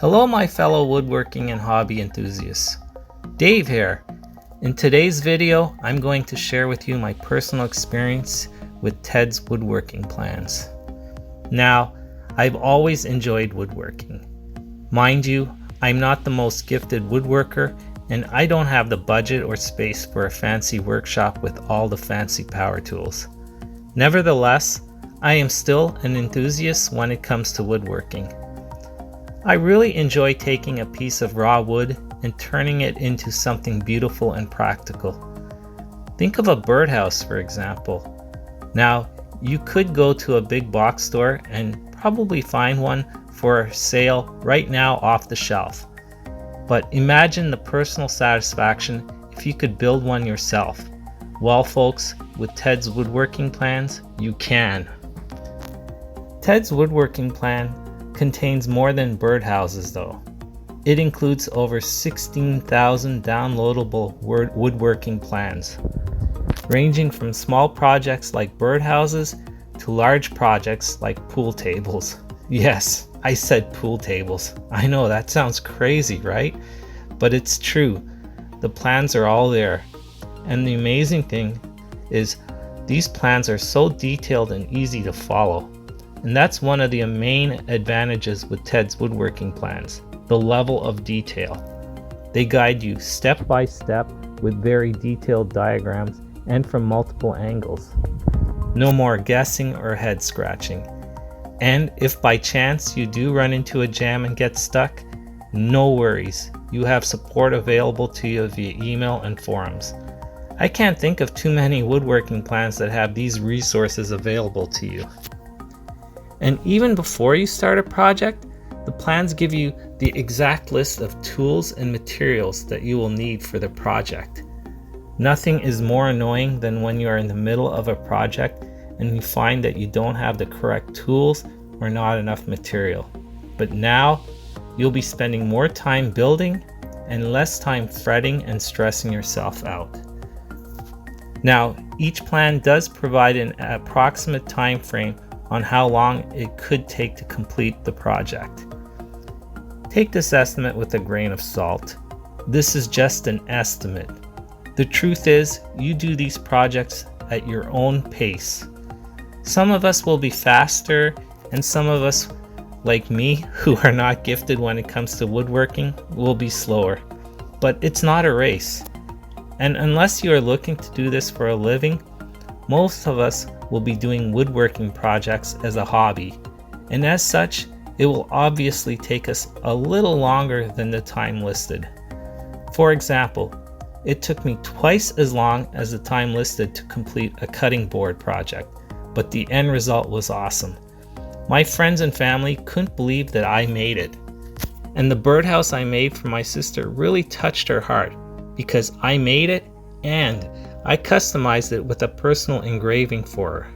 Hello my fellow woodworking and hobby enthusiasts. Dave here. In today's video, I'm going to share with you my personal experience with TEDS woodworking plans. Now, I've always enjoyed woodworking. Mind you, I'm not the most gifted woodworker and I don't have the budget or space for a fancy workshop with all the fancy power tools. Nevertheless, I am still an enthusiast when it comes to woodworking. I really enjoy taking a piece of raw wood and turning it into something beautiful and practical. Think of a birdhouse, for example. Now, you could go to a big box store and probably find one for sale right now off the shelf. But imagine the personal satisfaction if you could build one yourself. Well, folks, with TEDS woodworking plans, you can. TEDS woodworking plan contains more than birdhouses though. It includes over 16,000 downloadable woodworking plans, ranging from small projects like birdhouses to large projects like pool tables. Yes, I said pool tables. I know that sounds crazy, right? But it's true. The plans are all there. And the amazing thing is these plans are so detailed and easy to follow. And that's one of the main advantages with TEDS woodworking plans, the level of detail. They guide you step by step with very detailed diagrams and from multiple angles. No more guessing or head scratching. And if by chance you do run into a jam and get stuck, no worries. You have support available to you via email and forums. I can't think of too many woodworking plans that have these resources available to you. And even before you start a project, the plans give you the exact list of tools and materials that you will need for the project. Nothing is more annoying than when you are in the middle of a project and you find that you don't have the correct tools or not enough material. But now, you'll be spending more time building and less time fretting and stressing yourself out. Now, each plan does provide an approximate time frame on how long it could take to complete the project. Take this estimate with a grain of salt. This is just an estimate. The truth is, you do these projects at your own pace. Some of us will be faster, and some of us, like me, who are not gifted when it comes to woodworking, will be slower. But it's not a race. And unless you are looking to do this for a living, most of us will be doing woodworking projects as a hobby, and as such, it will obviously take us a little longer than the time listed. For example, it took me twice as long as the time listed to complete a cutting board project, but the end result was awesome. My friends and family couldn't believe that I made it. And the birdhouse I made for my sister really touched her heart because I made it and I customized it with a personal engraving for her.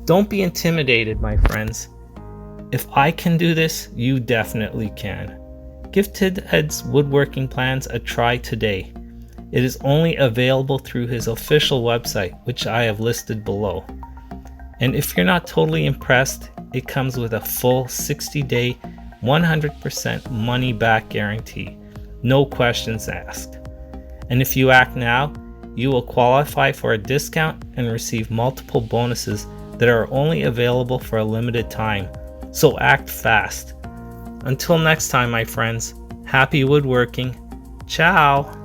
Don't be intimidated, my friends. If I can do this, you definitely can. Give TEDS woodworking plans a try today. It is only available through his official website, which I have listed below. And if you're not totally impressed, it comes with a full 60-day, 100% money-back guarantee. No questions asked. And if you act now, you will qualify for a discount and receive multiple bonuses that are only available for a limited time. So act fast. Until next time, my friends, happy woodworking. Ciao!